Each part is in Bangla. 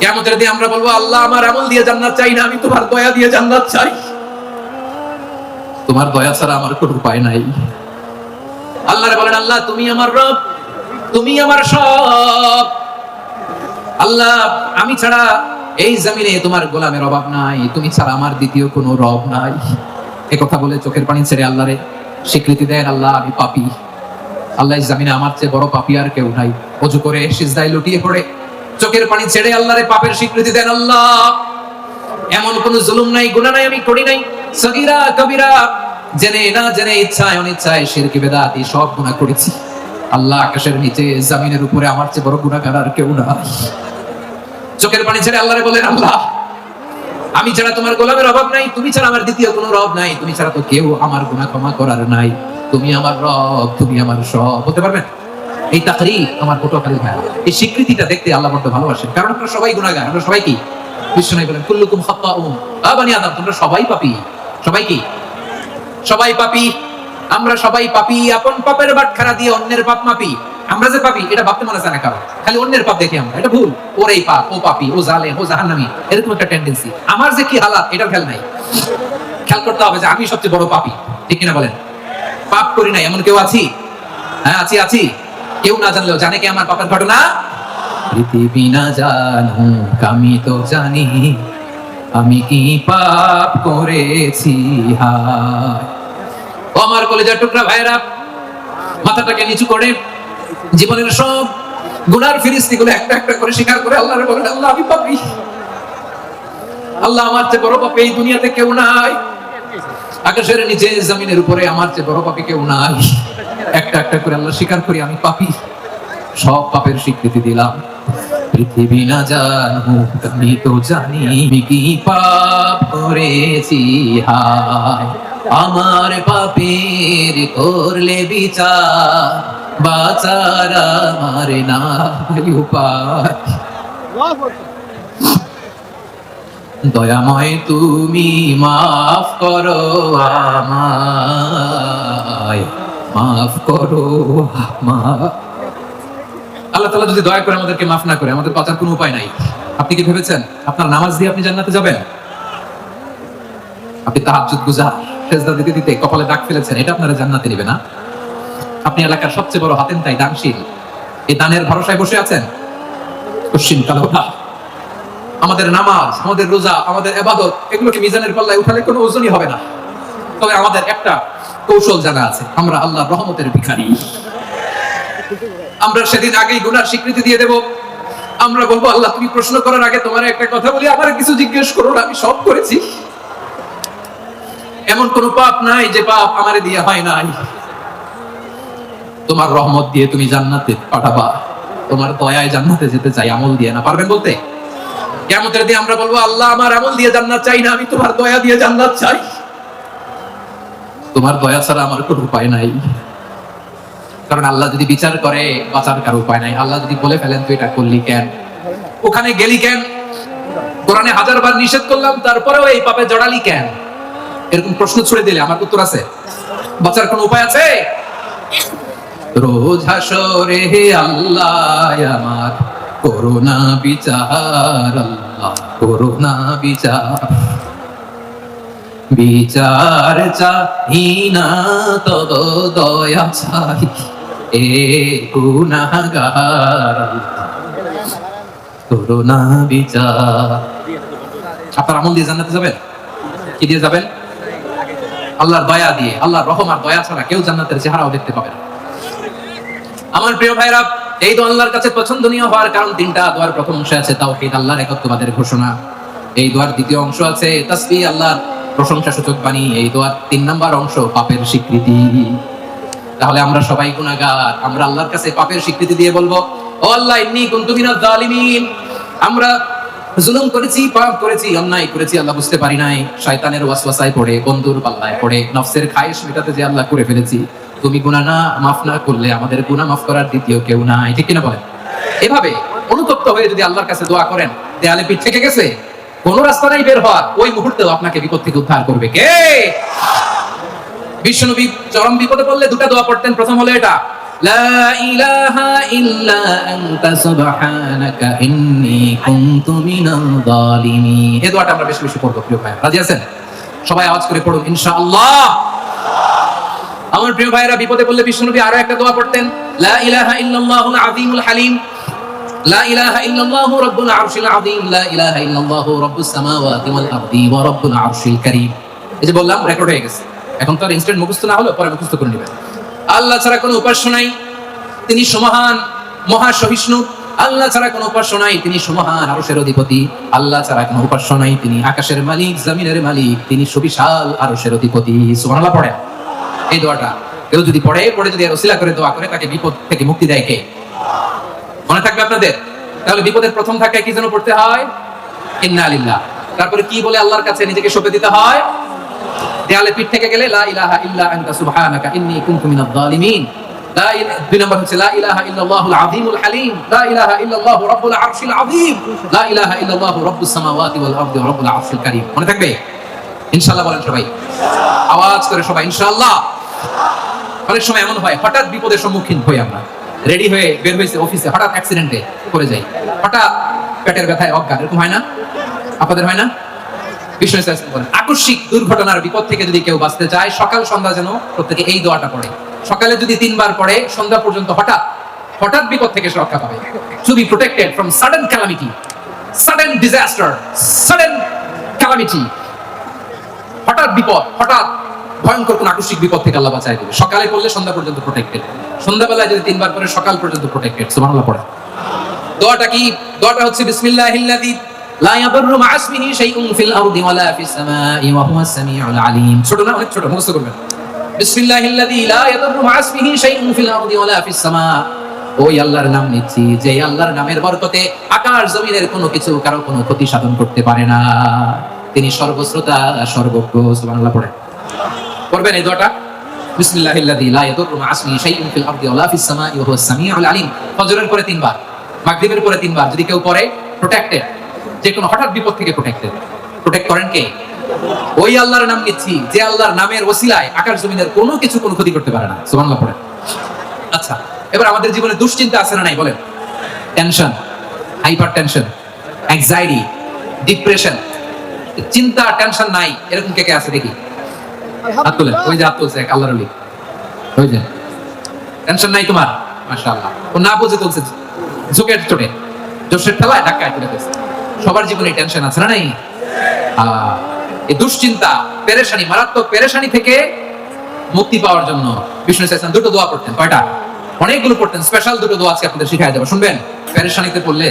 কিয়ামতের দিন আমরা বলবো, আল্লাহ আমার আমল দিয়ে জান্নাত চাই না, আমি তোমার দয়া দিয়ে জান্নাত চাই। তোমার দয়া ছাড়া আমার কোনো উপায় নাই। আল্লাহরে বলেন, আল্লাহ তুমি আমার রব, তুমি আমার সব। আল্লাহ আমি ছাড়া এই জমিনে তোমার গোলামের অভাব নাই, তুমি ছাড়া আমার দ্বিতীয় কোনো রব নাই। এই কথা বলে চোখের পানি ছেড়ে আল্লাহরে স্বীকৃতি দেন, আল্লাহ আমি পাপী। আল্লাহ এই জমিনে আমার চেয়ে বড় পাপী আর কেউ নাই। ওযু করে সিজদায় লুটিয়ে পড়ে চোখের পানি ছেড়ে আল্লাহরে পাপের স্বীকৃতি দেন, আল্লাহ এমন কোন জুলুম নাই, গুনাহ নাই আমি করি নাই, সগীরা কবিরা, জেনে না জেনে, ইচ্ছায় অনিচ্ছায়, শিরক বিদআত সব গুনাহ করেছি। আল্লাহ আকাশের নিচে জমিনের উপরে আমার চেয়ে বড় গুনাহগার আর কেউ নাই। চোখের পানি ছেড়ে আল্লাহরে বলেন, আল্লাহ আমি ছাড়া তোমার গোলামের অভাব নাই, তুমি ছাড়া আমার দ্বিতীয় কোনো রব নাই, তুমি ছাড়া তো কেউ আমার গুনাহ ক্ষমা করার নাই, তুমি আমার রব, তুমি আমার সব। বলতে পারবেন? এই তাকরীর আমার পটুয়াখালীর ভাই, এই স্বীকৃতিটা দেখতে আল্লাহ বড় ভালোবাসেন, কারণ আপনারা সবাই গুনাহগার। আমরা সবাই কি? বিশ্বনবী বলেন, কুল্লুকুম খাত্তাউন, বানি আদম, তোমরা সবাই পাপী। সবাই কি? সবাই পাপী। আমরা সবাই পাপী। আপন পাপের বাটখারা দিয়ে অন্যের পাপ মাপি। আমরা যে পাপী এটা ভাবতে মনে চায় না কারণ, খালি অন্যের পাপ দেখি আমরা, এটা ভুল। ওর এই পাপ, ও পাপী, ও জালেম, ও জাহান্নামী, এরকম একটা টেন্ডেন্সি। আমার যে কি হালাত এটা খেয়াল নাই। খেয়াল করতে হবে যে আমি সবচেয়ে বড় পাপী, ঠিক কিনা বলেন? পাপ করি নাই এমন কেউ আছি? হ্যাঁ আছি, আছি। কেউ না জানলেও জানে কি আমার পাপের ঘটনা? পৃথিবী না জানুক আমি তো জানি, আমি কি পাপ করেছি। হায় ও আমার কলেজার টুকরা ভাইরা, মাথাটাকে নিচু করে জীবনের সব গুনার ফিরিস্তিগুলো একটা একটা করে স্বীকার করে আল্লাহরে বলেন, আল্লাহ আমি পাপী। আল্লাহ আমার চেয়ে বড় পাপী এই দুনিয়াতে কেউ নাই। আকাশের নিচে জমিনের উপরে আমার চেয়ে বড় পাপী কেউ নাই। একটা একটা করে আল্লাহ স্বীকার করি আমি পাপী, সব পাপের স্বীকৃতি দিলাম। পৃথিবী না জানুক আমি তো জানি, আমি কি পাপ করেছি। হায় আমার পাপের করলে বিচার, বাঁচার আমার নাই উপায়। দয়াময় তুমি মাফ করো আমায়, মাফ করো আমায়। আল্লাহ তাআলা যদি দয়া করে আমাদেরকে মাফ না করে, আমাদের বাঁচার কোনো উপায় নাই। আপনি কি ভেবেছেন আপনার নামাজ দিয়ে আপনি জান্নাতে যাবেন? আপনি তাহাজ্জুদ গুজার, সেজদা দিতে দিতে কপালে দাগ ফেলেছেন, এটা আপনারা জান্নাতে নেবে না। আপনি এলাকার সবচেয়ে বড় হাতেম তাই দানশীল, এই দানের ভরসায় বসে আছেন, কশিন কালো না। আমাদের নামাজ, আমাদের রোজা, আমাদের ইবাদত, এগুলোকে মিজানের পাল্লায় উঠালে কোনো ওজনই হবে না। তবে আমাদের একটা কৌশল জানা আছে, আমরা আল্লাহর রহমতের ভিখারি। আমরা সেদিন আগেই গুনার স্বীকৃতি দিয়ে দেব। আমরা বলবো, আল্লাহ তুমি প্রশ্ন করার আগে তোমার একটা কথা বলি, আমার কিছু জিজ্ঞেস করো না, আমি সব করেছি। এমন কোন পাপ নাই যে পাপ আমারে দিয়ে হয় নাই। তোমার রহমত দিয়ে তুমি জান্নাতে পাঠাবা, তোমার দয়ায় জান্নাতে যেতে চাই, আমল দিয়ে না। পারবেন বলতে? কিয়ামতের দিন আমরা বলবো, আল্লাহ আমার আমল দিয়ে জান্নাত চাই না, আমি তোমার দয়া দিয়ে জান্নাত চাই। তোমার দয়া ছাড়া আমার কোনো উপায় নাই। কারণ আল্লাহ যদি বিচার করে, বাঁচার কারো উপায় নাই। আল্লাহ যদি বলে ফেলেন তুই এটা করলি কেন, ওখানে গেলি কেন, কোরআনে 1000 বার নিষেধ করলাম তারপরেও এই পাপে জড়ালি কেন, এরকম প্রশ্ন ছুড়ে দিলে আমার উত্তর আছে? বাঁচার কোনো উপায় আছে? রোজ হাসরে হে আল্লাহ আমার করোনা বিচার, আল্লাহ করোনা বিচার। বিচার চাই না তব দয়া চাই, এ গুনাহগার করোনা বিচার। আপনার আমল দিয়ে জান্নাতে যাবেন? কি দিয়ে যাবেন? আল্লাহর দয়া দিয়ে। আল্লাহর রহম আর দয়া ছাড়া কেউ জান্নাতের চেহারাও দেখতে পাবে না। আমার প্রিয় ভাইরা, এই দোয়া আল্লাহর কাছে পছন্দনীয় হওয়ার কারণ তিনটা। দোয়ার প্রথম অংশ আছে তাওহীদ, আল্লাহর একত্ববাদের ঘোষণা। এই দোয়ার দ্বিতীয় অংশ আছে তাসবিহ, আল্লাহর প্রশংসা সূচক বাণী। এই দোয়ার 3 নাম্বার অংশ পাপের স্বীকৃতি। তাহলে আমরা সবাই গুনাহগার, আমরা আল্লাহর কাছে পাপের স্বীকৃতি দিয়ে বলবো, ও আল্লাহ ইন্নী কুনতু মিনাজ জালিমিন, আমরা জুলুম করেছি, পাপ করেছি, অন্যায় করেছি, আল্লাহ বুঝতে পারি নাই, শয়তানের ওয়াসওয়াসায় পড়ে, বন্ধুর পাল্লায় পড়ে, নফসের খায়েশ মেটাতে যে আল্লাহ করে ফেলেছি। তুমি গুনাহ না মাফ না করলে আমাদের গুনাহ মাফ করার দ্বিতীয় কেউ নাই, ঠিক কিনা বলেন? এভাবে অনুতপ্ত হয়ে যদি আল্লাহর কাছে দোয়া করেন, দেয়ালে পিঠ থেকে গেছে, কোন রাস্তা নাই বের হওয়ার, ওই মুহূর্তেও আপনাকে বিপদ থেকে উদ্ধার করবে কে? বিশ্বনবী চরম বিপদে পড়লে দুটা দোয়া পড়তেন। প্রথম হলো এটা, লা ইলাহা ইল্লা আনতা সুবহানাকা ইন্নী কুনতু মিনাল যালিমিন। এই দোয়াটা আমরা বেশি বেশি পড়ব প্রিয় ভাই, রাজি আছেন? সবাই আওয়াজ করে পড়ুন ইনশাআল্লাহ। আমার প্রিয় ভাইরা, বিপদে পড়লে বিষ্ণুনবী আরো একটা দোয়া পড়তেন, লা ইলাহা ইল্লাল্লাহুল আযীমুল হালিম, লা ইলাহা ইল্লাল্লাহু রাব্বুল আরশিল আযীম, লা ইলাহা ইল্লাল্লাহু রাব্বুস সামাওয়াতি ওয়াল আরদি ওয়া রাব্বুল আরশিল কারীম। এই যে বললাম, রেকর্ড হয়ে গেছে। এখন তো আর ইনস্ট্যান্ট মুখস্থ না হলো, পরে মুখস্থ করে নেবেন। আল্লাহ ছাড়া কোনো উপাস্য নাই, তিনি সমহান মহা সহিষ্ণু। আল্লাহ ছাড়া কোনো উপাস্য নাই, তিনি সমহান আরশের অধিপতি। আল্লাহ ছাড়া কোনো উপাস্য নাই, তিনি আকাশের মালিক, জমিনের মালিক, তিনি সুবিশাল আরশের অধিপতি। সুবহানাল্লাহ পড়ে এই দোয়াটা কেউ যদি পড়ে যদি এর ওসিলা করে দোয়া করে, তাকে বিপদ থেকে মুক্তি দেয় কে? মনে থাকবে আপনাদের? তাহলে বিপদের প্রথম ধাক্কায় কি যেন পড়তে হয়? ইন্না লিল্লাহ। তারপরে কি বলে আল্লাহর কাছে নিজেকে সঁপে দিতে হয়? দেয়ালে পিঠ থেকে গেলে লা ইলাহা ইল্লা আনতা সুবহানাকা ইন্নী কুনতু মিনাজ জালিমিন। দুই নম্বর হচ্ছে লা ইলাহা ইল্লাল্লাহুল আযীমুল হালিম, লা ইলাহা ইল্লাল্লাহু রাব্বুল আরশিল আযীম, লা ইলাহা ইল্লাল্লাহু রাব্বুস সামাওয়াতি ওয়াল আরদি ওয়া রাব্বুল আরশিল কারীম। মনে থাকবে? ইনশাআল্লাহ বলেন সবাই, আওয়াজ করে সবাই ইনশাআল্লাহ। অনেক সময় এমন হয়, হঠাৎ বিপদের সম্মুখীন হই আমরা, রেডি হয়ে বের হয়েছে অফিসে, হঠাৎ অ্যাক্সিডেন্টে পড়ে যাই, হঠাৎ পেটের ব্যথায় অজ্ঞান, এরকম হয় না? আপনাদের হয় না? বিষ্ণু ইসলাম বলেন, আকস্মিক দুর্ঘটনার বিপদ থেকে যদি কেউ বাঁচতে চায়, সকাল সন্ধ্যা যেন প্রত্যেকে এই দোয়াটা পড়ে। সকালে যদি 3 বার পড়ে, সন্ধ্যা পর্যন্ত হঠাৎ বিপদ থেকে সে রক্ষা পাবে। To be protected from sudden calamity, sudden disaster, sudden calamity. হঠাৎ বিপদ, হঠাৎ ভয়ঙ্কর কোন আকস্মিক বিপদ থেকে আল্লাহ বাঁচায় দিবে। সকালে পড়লে সন্ধ্যা পর্যন্ত প্রোটেক্টেড, সন্ধ্যাবেলায় যদি 3 বার পড়ে সকাল পর্যন্ত প্রোটেক্টেড। সুবহানাল্লাহ পড়ে। দোয়াটা কি? দোয়াটা হচ্ছে বিসমিল্লাহিল্লাযী লা ইয়াদুররু মা ইসমিহি শাইউন ফিল আরদি ওয়ালা ফিস সামাই ওয়া হুয়াস সামিউল আলীম। ছোট না? অনেক ছোট, মুখস্থ করবেন। বিসমিল্লাহিল্লাযী লা ইয়াদুররু মা ইসমিহি শাইউন ফিল আরদি ওয়ালা ফিস সামা। ওই আল্লাহর নাম নিচ্ছি, যে আল্লাহর নামের বরকতে আকাশ জমিনের কোনো কিছু কারো কোনো ক্ষতি সাধন করতে পারে না। তিনি সর্বশ্রোতা, সর্বজ্ঞ। সুবহানাল্লাহ পড়ে। পড়বেন এই দোয়াটা, বিসমিল্লাহিল্লাযী লা ইয়াদুররু মা ইসমিহি শাইউন ফিল আরদি ওয়ালা ফিস সামাই ওয়া হুয়াস সামিউল আলীম। ফজরের পরে 3 বার, মাগরিবের পরে 3 বার যদি কেউ পড়ে, প্রোটেক্টেড। যে কোনো হঠাৎ বিপদ থেকে প্রোটেক্টেড। প্রোটেক্ট করেন কে? ওই আল্লাহর নাম নিচ্ছি, যে আল্লাহর নামের ওসিলায় আকাশ জমিনের কোনো কিছু কোনো ক্ষতি করতে পারে না। সুবহানাল্লাহ পড়ে। আচ্ছা, এবার আমাদের জীবনে দুশ্চিন্তা আছে না নাই বলেন? Tension, hyper tension, anxiety, depression, চিন্তা টেনশন নাই এরকম কে কে আছে দেখি? হাত তোলেন। ওই যে হাত তুলছে এক আল্লাহর ওলি, ওই যে টেনশন নাই তোমার, মাশাআল্লাহ। ও না বুঝে তুলছে, ঝুঁকে চড়ে, জোশের ঠেলায় ধাক্কায় তুলে দিয়েছে। সবার জীবনে টেনশন আছে না নাই? এই দুশ্চিন্তা, পেরেশানি, মারাত্মক পেরেশানি থেকে মুক্তি পাওয়ার জন্য বিষ্ণু ইসলাম 2টো দোয়া পড়তেন। কয়টা? অনেকগুলো পড়তেন। স্পেশাল 2টো দোয়া আজকে আপনাদের শিখাই দেব, শুনবেন। পেরেশানিতে পড়লে,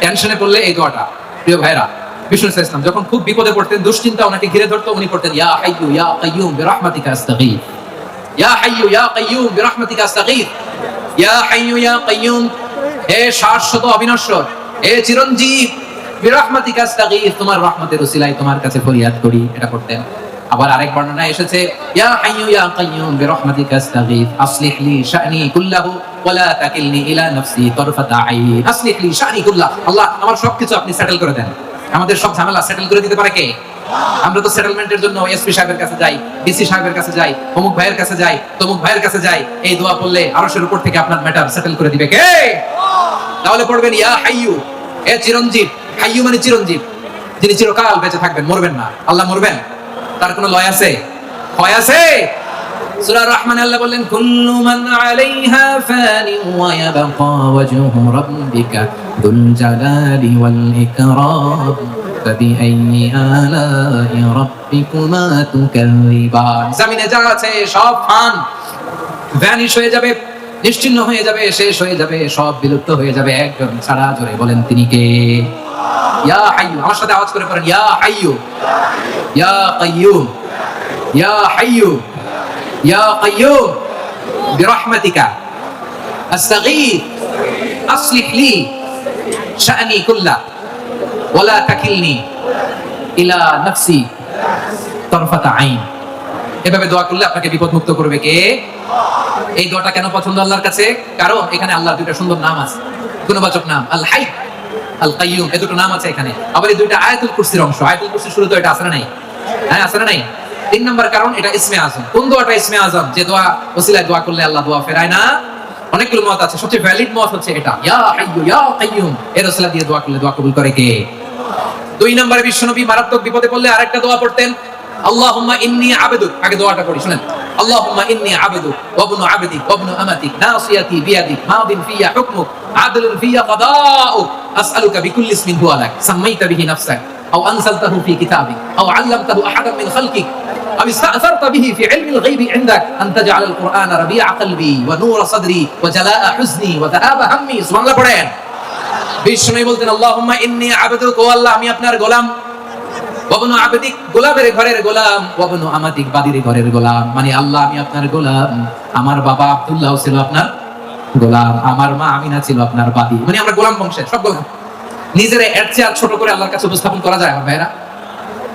টেনশনে পড়লে এই দোয়াটা। প্রিয় ভাইরা, বিষ্ণু ইসলাম যখন খুব বিপদে পড়তেন, দুশ্চিন্তা ওনাকে ঘিরে ধরতো, উনি পড়তেন, ইয়া হাইয়্যু ইয়া কাইয়্যুম বিরহমাতিকা আস্তাগীথ, ইয়া হাইয়্যু ইয়া কাইয়্যুম বিরহমাতিকা আস্তাগীথ, ইয়া হাইয়্যু ইয়া কাইয়্যুম, হে শাশ্বত অবিনশ্বর, হে চিরঞ্জীব, বিরহমাতিকা আস্তাগীথ, তোমার রহমতের ওসিলায় তোমার কাছে ফরিয়াদ করি। এটা করতেন। আবার আরেক বর্ণনায় এসেছে, ইয়া হাইয়্যু ইয়া কাইয়্যুম বিরহমাতিকা আস্তাগীথ আসলিহ লি শা'নি কুল্লাহু ওয়া লা তাকিলনি ইলা নাফসি তারফাতা আইন। আসলিহ লি শা'নি কুল্লাহ, আল্লাহ আমার সবকিছু আপনি সেটেল করে দেন। আমাদের সব ঝামেলা সেটেল করে দিতে পারে কে? আমরা তো সেটেলমেন্টের জন্য এসপি সাহেবের কাছে যাই, ডিসি সাহেবের কাছে যাই, অমুক ভাইয়ের কাছে যাই, তমুক ভাইয়ের কাছে যাই। এই দোয়া পড়লে আরশের উপর থেকে আপনার ম্যাটার সেটেল করে দিবে কে? তাহলে পড়বেন, ইয়া হাইয়্যু, হে চিরঞ্জীব। হাইয়্যু মানে চিরঞ্জীব, যিনি চিরকাল বেঁচে থাকবেন, মরবেন না। আল্লাহ মরবেন? তার কোনো লয় আছে? ক্ষয় আছে? সূরা রহমান আল্লাহ বললেন, কুল্লু মান আলাইহা ফানি ওয়া ইয়াবকা ওয়াজহু রাব্বিকা যুল জালালি ওয়াল ইকরাম ফাবিআইয়ি আলাই রাব্বিকুমা তুকাযযিবান। জমিনে যা আছে সব ভ্যানিশ হয়ে যাবে, নিশ্চিহ্ন হয়ে যাবে, শেষ হয়ে যাবে, সব বিলুপ্ত হয়ে যাবে, একজন ছাড়া। জোরে বলেন, তিনি কে? ইয়া হাইয়্যু। আমার সাথে আওয়াজ করে পড়েন, ইয়া হাইয়্যু ইয়া কাইয়্যুম, ইয়া হাইয়্যু ইয়া কাইয়্যুম বিরহমাতিকা আস্তাগীথ আসলিহ লি শা'নি কুল্লাহ ওয়া লা তাকিলনি ইলা নাফসি তারফাতা আইন। এভাবে দোয়া করলে আপনাকে বিপদ মুক্ত করবে কে? এই দোয়াটা কেন পছন্দ আল্লাহর কাছে? কারণ এখানে আল্লাহর 2টা সুন্দর নাম আছে, গুণবাচক নাম, আল হাই, আল কাইয়্যুম। এই 2টো নাম আছে এখানে। আবার এই 2টা আয়াতুল কুরসির অংশ। আয়াতুল কুরসির শুরুতে এটা আছে না নাই? হ্যাঁ, আছে না নাই? 3 নম্বর কারণ, এটা ইসমে আজম। কোন দোয়াটা ইসমে আজম? যে দোয়া ওসিলায় দোয়া করলে আল্লাহ দোয়া ফেরায় না। অনেকগুলো মত আছে, সবচেয়ে ভ্যালিড মত হচ্ছে এটা, ইয়া হাইয়ু ইয়া কাইয়ুম। এর ওসিলা দিয়ে দোয়া করলে দোয়া কবুল করে কে? 2 নম্বরে বিশ্বনবী মারাত্মক বিপদে পড়লে আরেকটা দোয়া পড়তেন, আল্লাহুম্মা ইন্নী আবদুক। আগে দোয়াটা পড়ি শুনেন, আল্লাহুম্মা ইন্নী আবদুক ওয়া ইবনু আবদিক ওয়া ইবনু আমাতিক নাসিয়াতি বিয়াদিক মাদিন ফিয়া হুকমুক আদলুন ফিয়া কাদাউক আসআলুকা বিকুল্লি ইসমিন হুয়া লাক সাম্মাইতা বিহি নাফসাক আও আনজালতাহু ফি কিতাবিক আও আল্লামতাহু আহাদান মিন খালকিক আও ইসতা'সারতা বিহি ফি ইলমিল গায়বি ইনদাক আন তাজআলাল কুরআনা রাবি'a কলবি ওয়া নূরা সাদরি ওয়া জালা'a হুজনি ওয়া যাহাবা হাম্মি। সুবহানাল্লাহ পড়েন। বিশ্বনবী বলতেন, আল্লাহুম্মা ইন্নী আবদুক, ও আল্লাহ আমি আপনার গোলাম, ওয়াবনু আবদিক গোলামের ঘরের গোলাম, ওয়াবনু আমাতিক বাদির ঘরের গোলাম। মানে আল্লাহ আমি আপনার গোলাম, আমার বাবা আব্দুল্লাহ ছিল আপনার গোলাম, আমার মা আমিনা ছিল আপনার বাদী। মানে আমরা গোলাম বংশের সব গোলাম। নিজেরা এর চেয়ে আর ছোট করে আল্লাহর কাছে উপস্থাপন করা যায় আমার ভাইরা?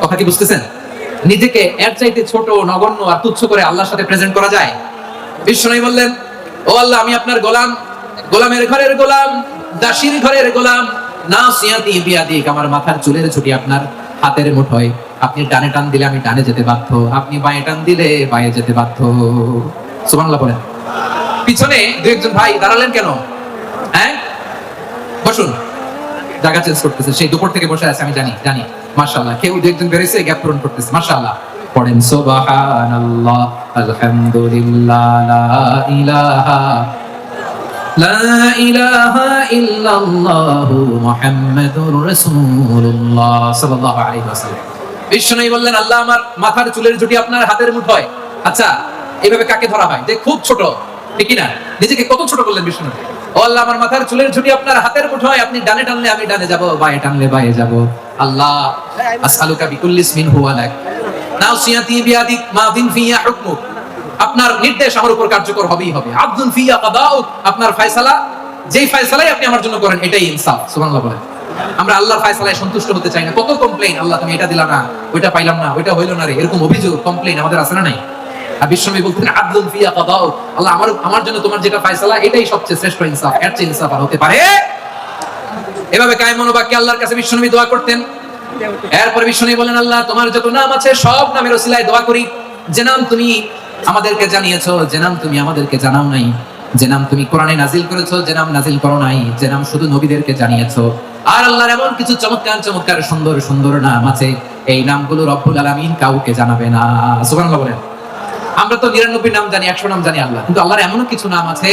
কথা কি বুঝতেছেন? নিজেকে এর চাইতে ছোট নগণ্য আর তুচ্ছ করে আল্লাহর সাথে প্রেজেন্ট করা যায়? বিশ্বনবী বললেন, ও আল্লাহ আমি আপনার গোলাম, গোলামের ঘরের গোলাম, দাসীর ঘরের গোলাম, নাসিয়াতি বিয়াদিক আমার মাথার চুলের ছুটি আপনার হাতের মুঠোয়, আপনি ডানে টান দিলে আমি ডানে যেতে বাধ্য, আপনি বাঁয়ে টান দিলে বাঁয়ে যেতে বাধ্য। সুবহানাল্লাহ বলেন। পিছনে দুই একজন ভাই দাঁড়ালেন কেন? হ্যাঁ বসুন, জায়গা চেঞ্জ করতেছে, সেই দুপুর থেকে বসে আছে আমি জানি মাশাআল্লাহ। কেউ দুই একজন বেরিয়েছে, গ্যাপ পূরণ করতেছে মাশাআল্লাহ। পড়েন সুবহানাল্লাহ আলহামদুলিল্লাহ লা ইলাহা ইল্লাল্লাহু মুহাম্মাদুর রাসূলুল্লাহ সাল্লাল্লাহু আলাইহি ওয়াসাল্লাম। বিশ্বনবী বললেন, আল্লাহ আমার মাথার চুলের ঝুঁটি আপনার হাতের মুঠোয়। আচ্ছা, এইভাবে কাকে ধরা হয় যে খুব ছোট, ঠিক কি না? নিজেকে কত ছোট বললেন বিশ্বনবী। ও আল্লাহ আমার মাথার চুলের ঝুঁটি আপনার হাতের মুঠোয়, আপনি ডানে টানলে আমি ডানে যাব, বাঁয়ে টানলে বাঁয়ে যাব। আল্লাহ আসআলুকা বিকুল্লি ইসমিন হুয়া লাক নাসিয়াতি বিয়াদিক মাদিন ফিয়া হুকমুক, আপনার নির্দেশ আমার উপর কার্যকর হবেই হবে। আদলুন ফিয়া কাদাউক, আপনার ফয়সালা, যেই ফয়সালাই আপনি আমার জন্য করেন এটাই ইনসাফ। সুবহানাল্লাহ বলেন। আমরা আল্লাহর ফয়সালায় সন্তুষ্ট হতে চাই না। কত কমপ্লেইন, আল্লাহ তুমি এটা দিলা না, ওইটা পাইলাম না, ওইটা হইল না রে, এরকম অভিযোগ কমপ্লেইন আমাদের আছে না নাই? আর বিশ্বনবী বলতেন, আদলুন ফিয়া কাদাউক, আল্লাহ আমার জন্য তোমার যেটা ফয়সালা এটাই সবচেয়ে শ্রেষ্ঠ ইনসাফ, এর চেয়ে ইনসাফ আর হতে পারে? এভাবে কায়েম মনোবাক্যে আল্লাহর কাছে বিশ্বনবী দোয়া করতেন। এরপর বিশ্বনবী বলেন, আল্লাহ তোমার যত নাম আছে সব নামের ওসিলায় দোয়া করি, যে নাম তুমি আমাদেরকে জানিয়েছো, যে নাম তুমি আমাদেরকে জানাও নাই, যে নাম তুমি কোরআনে নাজিল করেছো, যে নাম নাজিল করো নাই, যে নাম শুধু নবীদেরকে জানিয়েছো। আর আল্লাহর এমন কিছু চমৎকার চমৎকার সুন্দর সুন্দর নাম আছে, এই নামগুলো রব্বুল আলামিন কাউকে জানাবে না। সুবহানাল্লাহ বলেন। আমরা তো 99 নাম জানি, 100 নাম জানি আল্লাহ, কিন্তু আল্লাহর এমন কিছু নাম আছে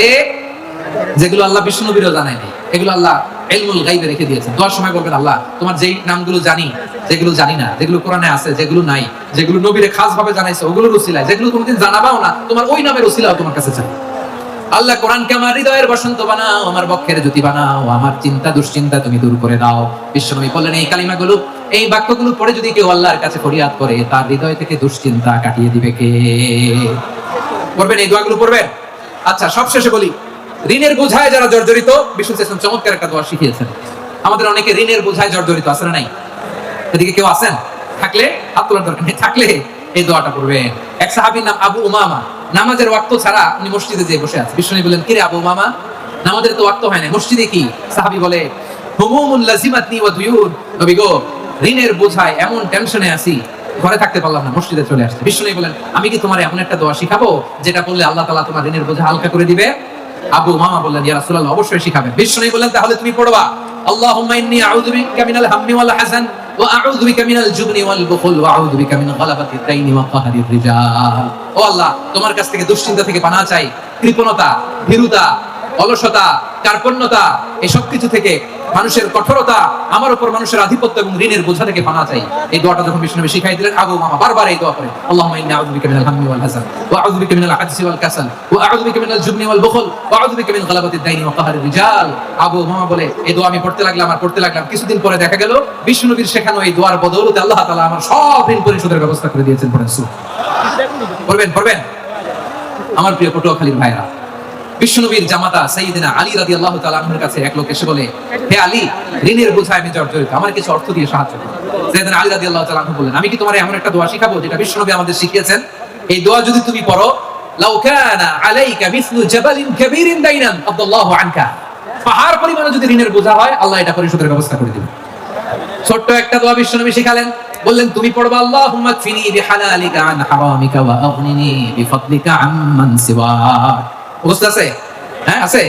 যেগুলো আল্লাহ বিষ্ণু নবীরও জানায়নি, এগুলো আল্লাহ ইলমুল গায়বে রেখে দিয়েছেন। দোয়ার সময় বলবেন, আল্লাহ তোমার যেই নামগুলো জানি, যেগুলো জানি না, যেগুলো কোরআনে আছে, যেগুলো নাই, যেগুলো নবীরে খাস ভাবে জানাইছো, ওগুলোর উসিলায়, যেগুলো তুমি জানাবাও না, তোমার ওই নামের উসিলাও তোমার কাছে চাই। আল্লাহ কোরআনকে আমার হৃদয়ের বসন্ত বানাও, আমার বক্ষের জ্যোতি বানাও, আমার চিন্তা দুশ্চিন্তা তুমি দূর করে দাও। বিশ্বনবী বললেন, এই কালিমাগুলো, এই বাক্যগুলো পড়ে যদি কেউ আল্লাহর কাছে ফরিয়াদ করে, তার হৃদয় থেকে দুশ্চিন্তা কাটিয়ে দিবে কে? পড়বেন, এই দোয়াগুলো পড়বেন। আচ্ছা, সবশেষে বলি, ঋণের বোঝায় যারা জর্জরিত, বিষ্ণু ইসলাম চমৎকার একটা দোয়া শিখিয়েছেন। আমাদের অনেকে ঋণের বোঝায় জর্জরিত আছে না নাই? এদিকে কেউ আছেন? থাকলে হাত তোলার দরকার নেই, থাকলে এই দোয়াটা পড়বেন। এক সাহাবীর নাম আবু উমামা, নামাজের ওয়াক্ত ছাড়া উনি মসজিদে যেয়ে বসে আছে। বিষ্ণু বললেন, কিরে আবু উমামা, নামাজের তো ওয়াক্ত হয় না, মসজিদে কি? সাহাবী বলে, হুমুমুন লাজিমাতনি ওয়া দুয়ুন, নবী গো ঋণের বোঝায় এমন টেনশনে আছি, ঘরে থাকতে পারলাম না, মসজিদে চলে আসছে। বিষ্ণু বলেন, আমি কি তোমার এমন একটা দোয়া শিখাবো যেটা বললে আল্লাহ তাআলা তোমার ঋণের বোঝা হালকা করে দিবে? আবু উমামা বললেন, ইয়া রাসূলুল্লাহ, অবশ্যই শিখাবেন। বিষ্ণু বললেন, তাহলে তুমি পড়বা, আল্লাহুম্মা ইন্নী আউযু বিকা মিনাল হাম্মি ওয়াল হাযান ওয়া আউযু বিকা মিনাল জুবনি ওয়াল বুখল ওয়া আউযু বিকা মিন গালাবাতিদ দাইনি ওয়া কাহরির রিজাল। ও আল্লাহ, তোমার কাছ থেকে দুশ্চিন্তা থেকে পানাহ চাই, কৃপণতা, ভীরুতা, অলসতা, কার্পণ্যতা, এই সব কিছু থেকে, মানুষের কঠোরতা, আমার উপর মানুষের আধিপত্য এবং ঋণের বোঝা থেকে পানাহ চাই। এই দোয়াটা যখন বিষ্ণু নবী শিখাই দিলেন, আবু উমামা বারবার এই দোয়া করেন, আল্লাহুম্মা ইন্নী আউযু বিকা মিনাল হাম্মি ওয়াল হাযান ওয়া আউযু বিকা মিনাল আজজি ওয়াল কাসাল ওয়া আউযু বিকা মিনাল জুবনি ওয়াল বুখল ওয়া আউযু বিকা মিন গালাবাতিদ দাইনি ওয়া কাহরির রিজাল। আবু উমামা বলে, এই দোয়া আমি পড়তে লাগলাম আর পড়তে লাগলাম, কিছুদিন পরে দেখা গেল বিষ্ণু নবীর শেখানো এই দোয়ার বদৌলতে আল্লাহ তাআলা আমার সব ঋণ পরিশোধের ব্যবস্থা করে দিয়েছেন। পড়েন সুবহানাল্লাহ। পড়বেন আমার প্রিয় পটুয়াখালীর ভাইরা, বিশ্বনবীর জামাতা সাইয়্যিদিনা আলী রাদিয়াল্লাহু তাআলা আনহুর কাছে এক লোক এসে বলে, হে আলী, ঋণের বোঝায় আমি জর্জরিত, আমার কিছু অর্থ দিয়ে সাহায্য করুন। সাইয়্যিদিনা আলী রাদিয়াল্লাহু তাআলা আনহু বললেন, আমি কি তোমার এমন একটা দোয়া শিখাবো যেটা বিশ্বনবী আমাদের শিখিয়েছেন? এই দোয়া যদি তুমি পড়ো, লাউ কানা আলাইকা মিসলু জাবালিন কাবীরিন দাইনান আদাল্লাহু আনকা, পাহাড় পরিমাণে যদি ঋণের বোঝা হয়, আল্লাহ এটা পরিশোধের ব্যবস্থা করে দিবেন। ছোট্ট একটা দোয়া বিশ্বনবী শিখালেন, বললেন, তুমি পড়বা, আল্লাহুম্মা কফিনি বিহালালিকা আন হারামিকা ওয়া আগনিনি বিফাদলিকা আম্মান সিওয়াক। বুঝতে আছে? হ্যাঁ আছে।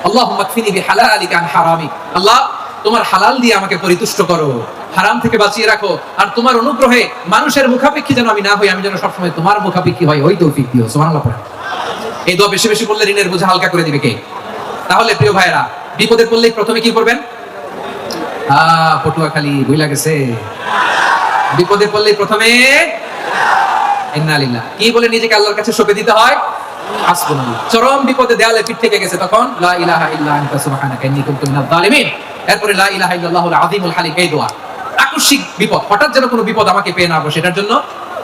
আল্লাহুম্মা কফিনি বিহালালিকা আন হারামিক, আল্লাহ তোমার হালাল দিয়ে আমাকে পরিতুষ্ট করো, হারাম থেকে বাঁচিয়ে রাখো, আর তোমার অনুগ্রহে মানুষের মুখাপেক্ষী যেন আমি না হই, আমি যেন সবসময় তোমার মুখাপেক্ষী হই, ওই তৌফিক দিও। সুবহানাল্লাহ। এই দোয়া বেশি বেশি বললে ঋণের বোঝা হালকা করে দিবে কে? তাহলে প্রিয় ভাইরা, বিপদে পড়লেই প্রথমে কি করবেন? পটুয়াখালী ভুইলা গেছে। বিপদে পড়লেই প্রথমে ইন্না লিল্লাহ কি বলে নিজেকে আল্লাহর কাছে সঁপে দিতে হয়? হাসবুনাল্লাহ। চরম বিপদে দেয়ালে পিঠ থেকে গেছে, তখন লা ইলাহা ইল্লা আনতা সুবহানাকা ইন্নী কুনতু মিনাজ জালিমিন। এরপরে লা ইলাহা ইল্লাল্লাহুল আযীমুল হালিম, এই দোয়া। আকস্মিক বিপদ, হঠাৎ যেন কোনো বিপদ আমাকে পেয়ে না বসে, এটার জন্য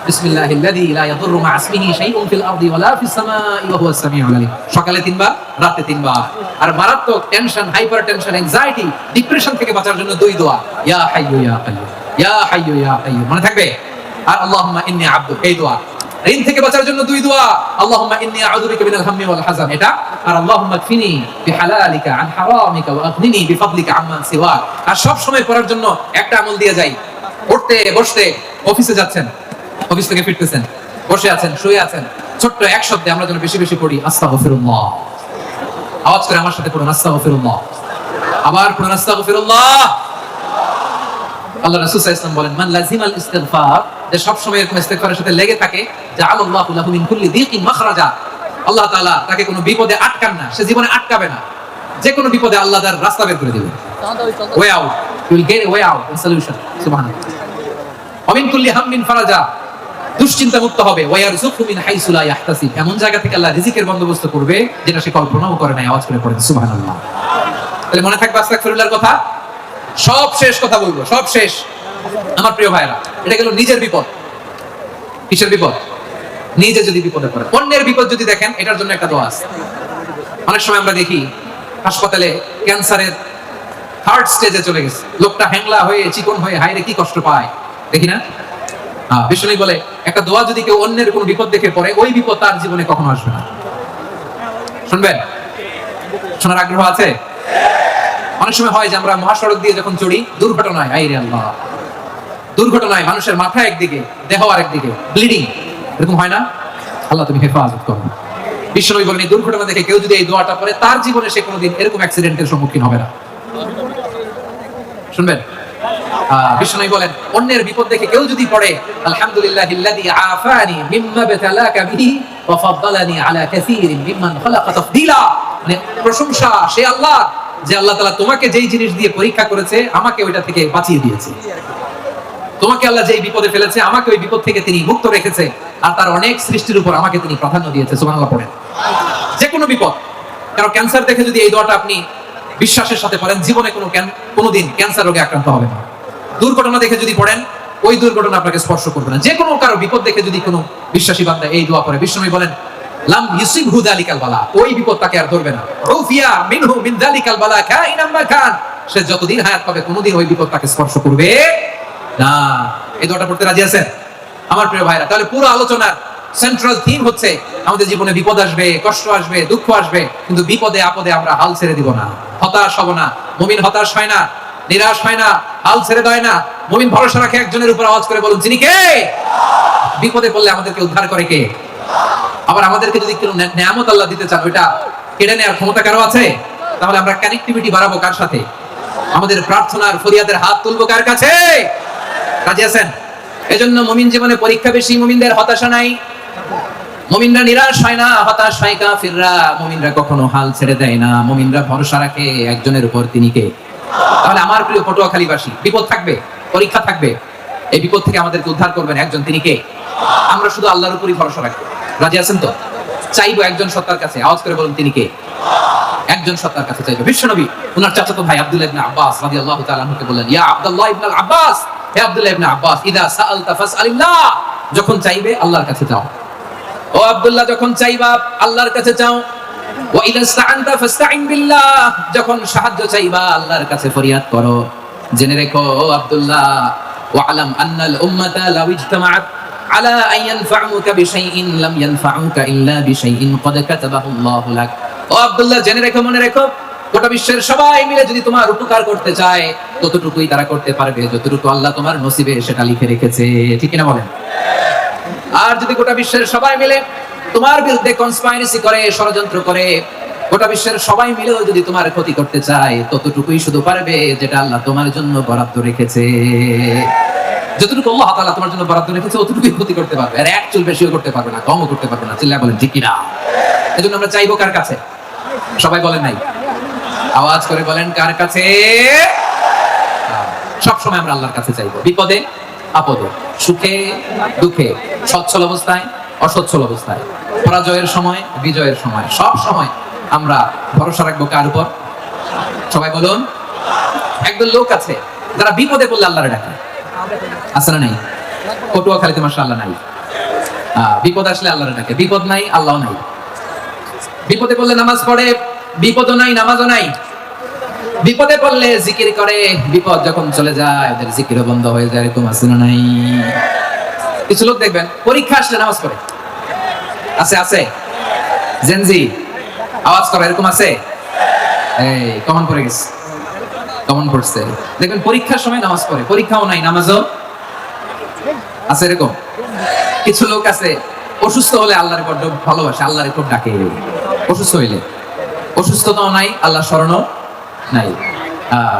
বিসমিল্লাহিল্লাযী লা ইয়াদুররু মা ইসমিহি শাইউন ফিল আরদি ওয়ালা ফিস সামাই ওয়া হুয়াস সামিউল আলীম। সকালে 3 বার, রাতে 3 বার। আর মারাত্মক tension, hyper tension, anxiety, depression থেকে বাঁচার জন্য 2 দোয়া, ইয়া হাইয়্যু ইয়া কাইয়্যুম, ইয়া হাইয়্যু ইয়া কাইয়্যুম, মনে থাকবে? আর আল্লাহুম্মা ইন্নী আবদুক, এই দোয়া। ঋণ থেকে বাঁচার জন্য 2 দোয়া, আল্লাহুম্মা ইন্নী আউযু বিকা মিনাল হাম্মি ওয়াল হাযান, এটা। আর আল্লাহুম্মা কফিনি বিহালালিকা আন হারামিকা ওয়া আগনিনি বিফাদলিকা আম্মান সিওয়াক। আর সব সময় পড়ার জন্য একটা আমল দিয়ে যাই, উঠতে বসতে, অফিসে যাচ্ছেন, অফিস থেকে ফিরতেছেন, বসে আছেন, শুয়ে আছেন, ছোট্ট এক শব্দে আমরা যেন বেশি বেশি পড়ি আস্তাগফিরুল্লাহ। আওয়াজ করে আমার সাথে পড়ুন আস্তাগফিরুল্লাহ, আবার পড়ুন আস্তাগফিরুল্লাহ। আল্লাহ রাসূল সাল্লাল্লাহু আলাইহি ওয়াসাল্লাম বলেন, মান লাজিমাল ইস্তিগফার, যে সব সময় এরকম ইস্তিগফারের সাথে লেগে থাকে, জাআলাল্লাহু লাহু মিন কুল্লি দিকিন মাখরাজা, আল্লাহ তাআলা তাকে কোনো বিপদে আটকান না, সে জীবনে আটকাবে না, যে কোনো বিপদে আল্লাহ তার রাস্তা বের করে দিবেন। Way out, you will get a way out and solution. সুবহানাল্লাহ। ওয়া মিন কুল্লি হাম্মিন ফারাজা, দুশ্চিন্তা মুক্ত হবে। ওয়া ইয়ারযুকহু মিন হাইসু লা ইয়াহতাসিব, এমন জায়গা থেকে আল্লাহ রিজিকের বন্দোবস্ত করবে যেটা সে কল্পনাও করে নাই। আওয়াজ করে পড়েন সুবহানাল্লাহ। তাহলে মনে থাকবে আস্তাগফিরুল্লাহর কথা। সব শেষ কথা বলবো, সব শেষ আমার প্রিয় ভাইরা। এটা গেল নিজের বিপদ। কিসের বিপদ? নিজে যদি বিপদে পড়ে। অন্যের বিপদ যদি দেখেন, এটার জন্য একটা দোয়া আছে। অনেক সময় আমরা দেখি হাসপাতালে ক্যান্সারের 3rd স্টেজে চলে গেছে, লোকটা হ্যাংলা হয়ে, চিকন হয়ে, হায়রে কি কষ্ট পায়, দেখি না? বিষ্ণু বলে একটা দোয়া যদি কেউ অন্যের কোনো বিপদ দেখে পড়ে, ওই বিপদ তার জীবনে কখনো আসবে না। শুনবেন? শোনার আগ্রহ আছে? অনেক সময় হয় যে আমরা মহাসড়ক দিয়ে যখন চড়ি, দুর্ঘটনায়, আইরে আল্লাহ, দুর্ঘটনায় মানুষের মাথা একদিকে, দেহ আরেকদিকে, ব্লিডিং, এরকম হয় না? আল্লাহ তুমি হেফাজত করো। বিষ্ণু বলেন এই দুর্ঘটনা দেখে কেউ যদি এই দোয়াটা পড়ে, তার জীবনে সে কোনোদিন এরকম অ্যাক্সিডেন্টের সম্মুখীন হবে না। শুনবেন? বিষ্ণু বলেন অন্যের বিপদ দেখে কেউ যদি পড়ে, আলহামদুলিল্লাহিল্লাযী আফানি মিম্মা বাতালাকা বিহি ওয়া ফাদ্দালানি আলা কাসীরিন মিম্মান খালাকা তাফদীলা, মানে প্রশংসা সে আল্লাহ, যে আল্লাহ তাআলা তোমাকে যেই জিনিস দিয়ে পরীক্ষা করেছে, আমাকে ওইটা থেকে বাঁচিয়ে দিয়েছে। তোমাকে আল্লাহ যেই বিপদে ফেলেছে, আমাকে ওই বিপদ থেকে তিনি মুক্ত রেখেছে, আর তার অনেক সৃষ্টির উপর আমাকে তিনি প্রাধান্য দিয়েছে। সুবহানাল্লাহ পড়েন। যে কোনো বিপদ, কারণ ক্যান্সার দেখে যদি এই দোয়াটা আপনি বিশ্বাসের সাথে পড়েন, জীবনে কোনোদিন ক্যান্সার রোগে আক্রান্ত হবে না। দুর্ঘটনা দেখে যদি পড়েন, ওই দুর্ঘটনা আপনাকে স্পর্শ করবে না। যে কোনো কারো বিপদ দেখে যদি কোনো বিশ্বাসী বান্দা এই দোয়া পড়ে, বিষ্ণু বলেন লাম ইউসিবহু যালিকাল বালা, ওই বিপদ তাকে আর ধরবে না। রুফিয়া মিনহু মিন যালিকাল বালা কাইনাম মা কান, সে যতদিন হায়াত পাবে কোনোদিন ওই বিপদ তাকে স্পর্শ করবে না। এই দোয়াটা পড়তে রাজি আছেন আমার প্রিয় ভাইরা? তাহলে পুরো আলোচনার সেন্ট্রাল থিম হচ্ছে আমাদের জীবনে বিপদ আসবে, কষ্ট আসবে, দুঃখ আসবে, কিন্তু বিপদে আপদে আমরা হাল ছেড়ে দিব না, হতাশ হব না। মুমিন হতাশ হয় না, নিরাশ হয় না, হাল ছেড়ে দেয় না। মুমিন ভরসা রাখে একজনের উপর। আওয়াজ করে বলুন যিনি কে? বিপদে পড়লে আমাদেরকে উদ্ধার করে কে? আবার আমাদেরকে যদি কোনো নেয়ামত আল্লাহ দিতে চান, ওইটা কেড়ে নেওয়ার ক্ষমতা কারো আছে? তাহলে আমরা কানেক্টিভিটি বাড়াবো কার সাথে? আমাদের প্রার্থনার ফরিয়াদের হাত তুলবো কার কাছে? রাজি আছেন? এজন্য মুমিন জীবনে পরীক্ষা বেশি, মুমিনদের হতাশা নাই। মুমিনরা নিরাশ হয় না, হতাশ হয় কাফিররা। মুমিনরা কখনো হাল ছেড়ে দেয় না, মুমিনরা ভরসা রাখে একজনের উপর, তিনি কে? তাহলে আমার প্রিয় পটুয়াখালীবাসী, বিপদ থাকবে, পরীক্ষা থাকবে, এই বিপদ থেকে আমাদেরকে উদ্ধার করবেন একজন, তিনি কে? আমরা শুধু আল্লাহর উপরই ভরসা রাখবো। রাজি আছেন তো? চাইবো একজন সত্তার কাছে। আওয়াজ করে বলুন তিনি কে? একজন সত্তার কাছে চাইবো। বিশ্বনবী ওনার চাচাতো ভাই আব্দুল্লাহ ইবনে আব্বাস রাদিয়াল্লাহু তাআলা আনহুকে বললেন, ইয়া আব্দুল্লাহ ইবনে আব্বাস, হে আব্দুল্লাহ ইবনে আব্বাস, ইদা সাআলতা ফাসআলিল্লাহ, যখন চাইবে আল্লাহর কাছে চাও। ও আব্দুল্লাহ, যখন চাইবা আল্লাহর কাছে চাও। ওয়া ইদা ইসতাআনতা ফাসতাইন বিল্লাহ, যখন সাহায্য চাইবা আল্লাহর কাছে ফরিয়াদ করো। জেনে রেখো আব্দুল্লাহ, ওয়া আলাম আন্নাল উম্মাতা লাউ ইজতামাআত আলা আন ইয়ানফাউকা বিশাইইন লাম ইয়ানফাউকা ইল্লা বিশাইইন ক্বাদ কাতাবাহু আল্লাহু লাক। ও আব্দুল্লাহ, জেনে রেখো, মনে রেখো, গোটা বিশ্বের সবাই মিলে যদি তোমার উপকার করতে চায়, ততটুকুই তারা করতে পারবে যতটুকু আল্লাহ তোমার নসিবে সেটা লিখে রেখেছে। ঠিক কিনা বলেন? আর যদি গোটা বিশ্বের সবাই মিলে তোমার বিরুদ্ধে কনস্পাইরেসি করে, ষড়যন্ত্র করে, গোটা বিশ্বের সবাই মিলেও যদি তোমার ক্ষতি করতে চায়, ততটুকুই শুধু পারবে যেটা আল্লাহ তোমার জন্য বরাদ্দ রেখেছে। যতটুকু আল্লাহ তাআলা তোমার জন্য বরাদ্দ রেখেছে অতটুকুই ক্ষতি করতে পারবে, আর এক চুল বেশিও করতে পারবে না, কমও করতে পারবে না। চিল্লায় বলেন ঠিক কিনা? এজন্য আমরা চাইবো কার কাছে? সবাই বলেন নাই, আওয়াজ করে বলেন কার কাছে? সব সময় আমরা আল্লাহর কাছে চাইবো, বিপদে আপদে, সুখে দুঃখে, সচ্ছল অবস্থায় অসচ্ছল অবস্থায়, পরাজয়ের সময় বিজয়ের সময়, সব সময় আমরা ভরসা রাখবো কার উপর? সবাই বলুন। একদল লোক আছে যারা বিপদে পড়লে আল্লাহরে ডাকে, আছে না নাই? পটুয়াখালীতে মাশাআল্লাহ নাই, বিপদ আসলে আল্লাহরে ডাকে, বিপদ নাই আল্লাহ নাই। বিপদে পড়লে নামাজ পড়ে, বিপদও নাই নামাজও নাই। বিপদে পড়লে জিকির করে, বিপদ যখন চলে যায় ওদের জিকিরও বন্ধ হয়ে যায়। এরকম আছে না নাই? কিছু লোক দেখবেন পরীক্ষা আসলে নামাজ পড়ে, আছে আছে জেনজি আওয়াজ করে, এরকম আছে? এই কমন পড়ে গেছে, কমন পড়ছে। দেখবেন পরীক্ষার সময় নামাজ পড়ে, পরীক্ষাও নাই নামাজও আছে। এরকম কিছু লোক আছে অসুস্থ হলে আল্লাহর বড্ড ভালোবাসে, আল্লাহর খুব ডাকে। অসুস্থ হইলে, অসুস্থতাও নাই আল্লাহ স্মরণও নাই।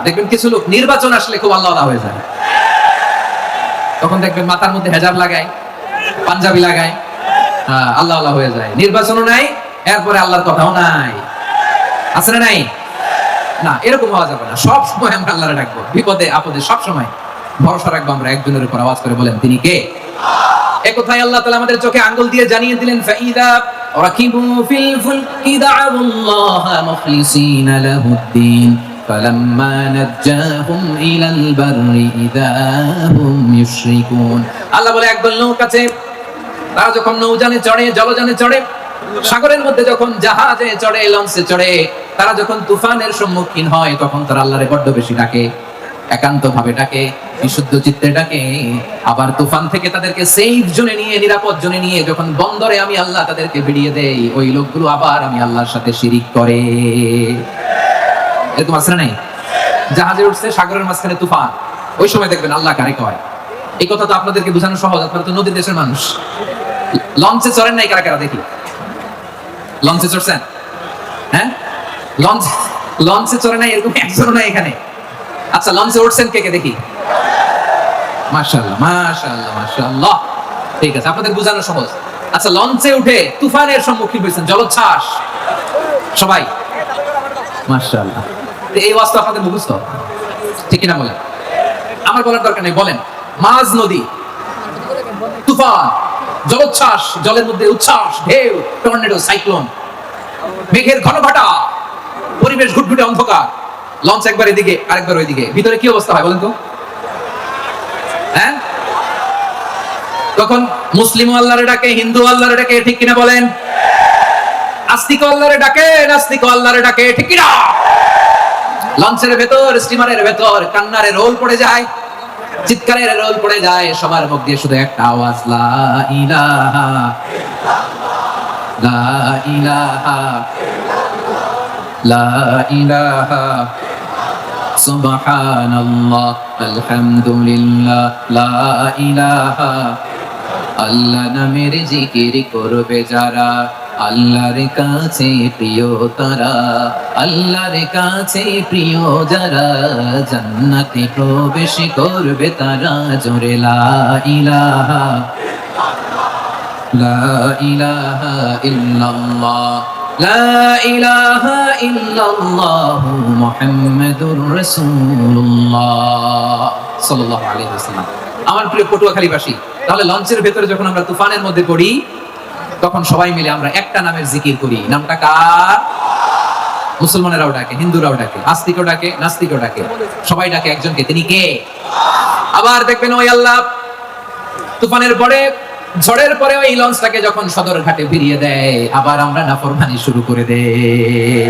দেখবেন কিছু লোক নির্বাচন আসলে খুব আল্লাহ হয়ে যায়, তখন দেখবেন মাথার মধ্যে হেজাব লাগায়, পাঞ্জাবি লাগায়, আল্লাহ আল্লাহ হয়ে যায়। নির্বাচনও নাই, এরপরে আল্লাহর কথাও নাই, আছে না নাই? না, এরকম হওয়া যাবে না। সব সময় আমরা আল্লাহরে ডাকবো, বিপদে আপদে সব সময় ভরসা রাখবো আমরা একজনের উপর। আওয়াজ করে বলেন তিনি কে? এ কথাই আল্লাহ তাআলা আমাদের চোখে আঙ্গুল দিয়ে জানিয়ে দিলেন, ফাইদা রাকিবু ফিল ফুলকি দা'উল্লাহা মুখলিসিনা লাহুদ্দিন ফালাম্মা নাজ্জাহুম ইলাল বাররি ইযা হুম ইউশরিকুন। আল্লাহ বলে একদল লোক আছে, তারা যখন নৌযানে চড়ে, জলযানে চড়ে, সাগরের মধ্যে যখন জাহাজে চড়ে, লঞ্চে চড়ে, তারা যখন তুফানের সম্মুখীন হয়, তখন তারা আল্লাহরে বড্ড বেশি ডাকে, একান্ত ভাবে ডাকে, বিশুদ্ধ চিত্তে ডাকে। আবার তুফান থেকে তাদেরকে সেফ জোনে নিয়ে, নিরাপদ জোনে নিয়ে যখন বন্দরে আমি আল্লাহ তাদেরকে ভিড়িয়ে দেই, ওই লোকগুলো আবার আমি আল্লাহর সাথে শিরিক করে। এরকম আছে না নাই? জাহাজে উঠছে, সাগরের মাঝখানে তুফান, ওই সময় দেখবেন আল্লাহ কারে কয়। এই কথা তো আপনাদেরকে বোঝানো সহজ, আপনারা তো নদীর দেশের মানুষ। লঞ্চে চড়েন নাই কারা কারা? দেখি, লঞ্চে চড়ছেন? হ্যাঁ, লঞ্চে চড়ে নাই এরকম একজনও নাই এখানে। আচ্ছা, লঞ্চে উঠছেন কে কে? দেখি। মাশাআল্লাহ মাশাআল্লাহ মাশাআল্লাহ, ঠিক আছে, আপনাদের বোঝানো সহজ। আচ্ছা, লঞ্চে উঠে তুফানের সম্মুখীন হয়েছেন, জলোচ্ছ্বাস, সবাই মাশাআল্লাহ। এই ওয়াজটা আপনাদের মুখস্থ, ঠিক কিনা বলেন? আমার বলার দরকার নেই, বলেন। মাঝ নদী, তুফান, জলোচ্ছ্বাস, জলের মধ্যে উচ্ছ্বাস, ঢেউ, টর্নেডো, সাইক্লোন, মেঘের ঘনঘটা, পরিবেশ ঘুটঘুটে অন্ধকার, লঞ্চ একবার এদিকে আরেকবার ওইদিকে, ভিতরে কি অবস্থা হয় বলেন তো? হ্যাঁ, তখন মুসলিম আল্লাহরে ডাকে, হিন্দু আল্লাহরে ডাকে, ঠিক কিনা বলেন? আস্তিক আল্লাহরে ডাকে, নাস্তিক আল্লাহরে ডাকে, ঠিক কিনা? লঞ্চের ভেতর, স্টিমারের ভেতর কান্নারে রোল পড়ে যায়, চিৎকারের রোল পড়ে যায়, সবার মুখ দিয়ে শুধু একটা আওয়াজ, লা ইলাহা লা ইলাহা লা ইলাহা সুবহানাল্লাহ আলহামদুলিল্লাহ লা ইলাহা। আল্লাহ নামের জিকির করবে যারা, আল্লাহর কাছে প্রিয় তারা, আল্লাহর কাছে প্রিয় যারা, জান্নাতে প্রবেশ করবে তারা। জোরে লা ইলাহা লা ইলাহা ইল্লাল্লাহ লা ইলাহা ইল্লাল্লাহ মুহাম্মাদুর রাসূলুল্লাহ সাল্লাল্লাহু আলাইহি ওয়াসাল্লাম। আমার প্রিয় পটুয়াখালীবাসী, তাহলে লঞ্চের ভেতরে যখন আমরা তুফানের মধ্যে পড়ি, তখন সবাই মিলে আমরা একটা নামের জিকির করি। নামটা কার? মুসলমানেরাও ডাকে, হিন্দুরাও ডাকে, আস্তিকও ডাকে, নাস্তিকও ডাকে, সবাই ডাকে একজনকে, তিনি কে? আবার দেখবেন ওই আল্লাহ তুফানের পরে, ঝড়ের পরে ওই লঞ্চটাকে যখন সদর ঘাটে ফিরিয়ে দেয়, আবার আমরা নাফরমানি শুরু করে দেই।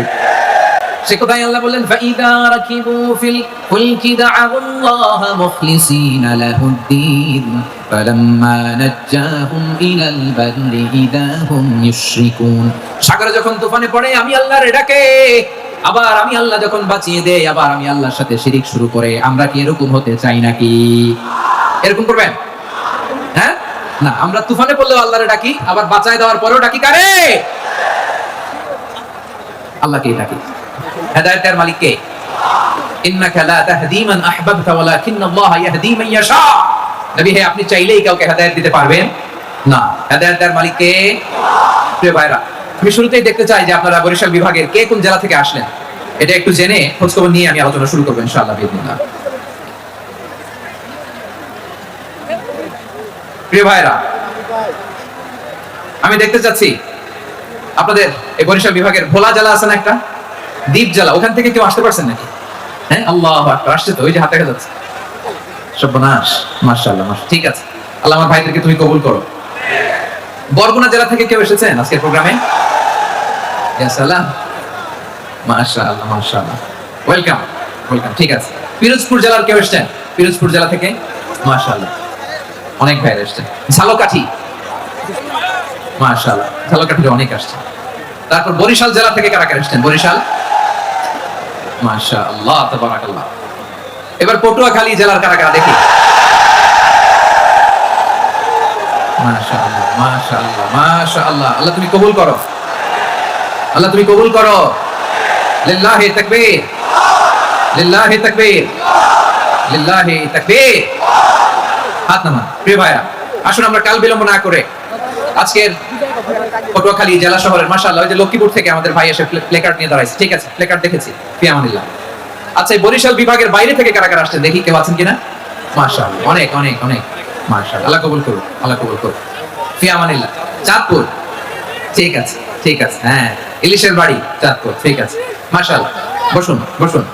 সে কথাই আল্লাহ বললেন, ফাইদা রাকিবু ফিল ফুলকি দা'উল্লাহা মুখলিসিনা লাহুদ্দিন ফালাম্মা নাজ্জাহুম ইলাল বাররি ইযা হুম ইউশরিকুন। সাগরে যখন তুফানে পড়ে আমি আল্লাহর ডাকে, আবার আমি আল্লাহ যখন বাঁচিয়ে দেই, আবার আমি আল্লাহর সাথে শিরিক শুরু করে। আমরা কি এরকম হতে চাই নাকি? এরকম করবেন? হ্যাঁ, না, আমরা তুফানে পড়লেও আল্লাহরে ডাকি, আবার বাঁচায় দেওয়ার পরেও ডাকি কারে? আল্লাহকেই ডাকি। হেদায়েতের মালিক কে? ইন্নাকা লা তাহদি মান আহবাবতা ওয়ালাকিন্নাল্লাহ ইয়াহদি মান ইয়াশা। নবী হে, আপনি চাইলেই কাউকে হেদায়েত দিতে পারবেন না। হেদায়েতের মালিক কে? প্রিয় ভাইরা, আমি শুরুতেই দেখতে চাই যে আপনারা বরিশাল বিভাগের কে কোন জেলা থেকে আসলেন, এটা একটু জেনে খোঁজখবর নিয়ে আমি আলোচনা শুরু করবো ইনশাআল্লাহ বিইذنিল্লাহ। প্রিয় ভাইরা, আমি দেখতে চাচ্ছি আপনাদের এই বরিশাল বিভাগের ভোলা জেলা আছে না একটা, দ্বীপ জেলা, ওখান থেকে কেউ আসতে পারছেন নাকি? হ্যাঁ, আল্লাহু আকবার, আসছে তো, ওই যে হাত দেখা যাচ্ছে। সর্বনাশ, মাশাআল্লাহ, ঠিক আছে। আল্লাহ আমার ভাইদেরকে তুমি কবুল করো। বরগুনা জেলা থেকে কেউ এসেছেন আজকের প্রোগ্রামে? ইয়া সালাম, মাশাআল্লাহ মাশাআল্লাহ, ওয়েলকাম ওয়েলকাম, ঠিক আছে। পিরোজপুর জেলার কেউ এসেছেন? পিরোজপুর জেলা থেকে মাশাআল্লাহ অনেক ভাইরা এসেছেন। ঝালকাঠি, মাশাআল্লাহ, ঝালকাঠিতে অনেক আসছে। তারপর বরিশাল জেলা থেকে কারা কারা এসেছেন? বরিশাল, মাশাআল্লাহ তাবারাকাল্লাহ। এবার পটুয়াখালী জেলার কারা কারা দেখি? মাশাআল্লাহ মাশাআল্লাহ মাশাআল্লাহ, আল্লাহ তুমি কবুল করো, আল্লাহ তুমি কবুল করো। লিল্লাহি তাকবীর, লিল্লাহি তাকবীর, লিল্লাহি তাকবীর। হাত নামান। প্রিয় ভাইরা, আসুন আমরা কাল বিলম্ব না করে আজকের পটুয়াখালী জেলা শহরের মাশাআল্লাহ, ওই যে লক্ষ্মীপুর থেকে আমাদের ভাই এসে প্লেকার্ড নিয়ে দাঁড়াইছে, ঠিক আছে, প্লেকার্ড দেখেছি, ফি আমানিল্লাহ। আচ্ছা, এই বরিশাল বিভাগের বাইরে থেকে কারা কারা আসছেন দেখি, কেউ আছেন কিনা? মাশাআল্লাহ, অনেক অনেক অনেক, মাশাআল্লাহ, আল্লাহ কবুল করুন, আল্লাহ কবুল করুন, ফি আমানিল্লাহ। চাঁদপুর, ঠিক আছে ঠিক আছে, হ্যাঁ, ইলিশের বাড়ি চাঁদপুর, ঠিক আছে, মাশাআল্লাহ। বসুন বসুন।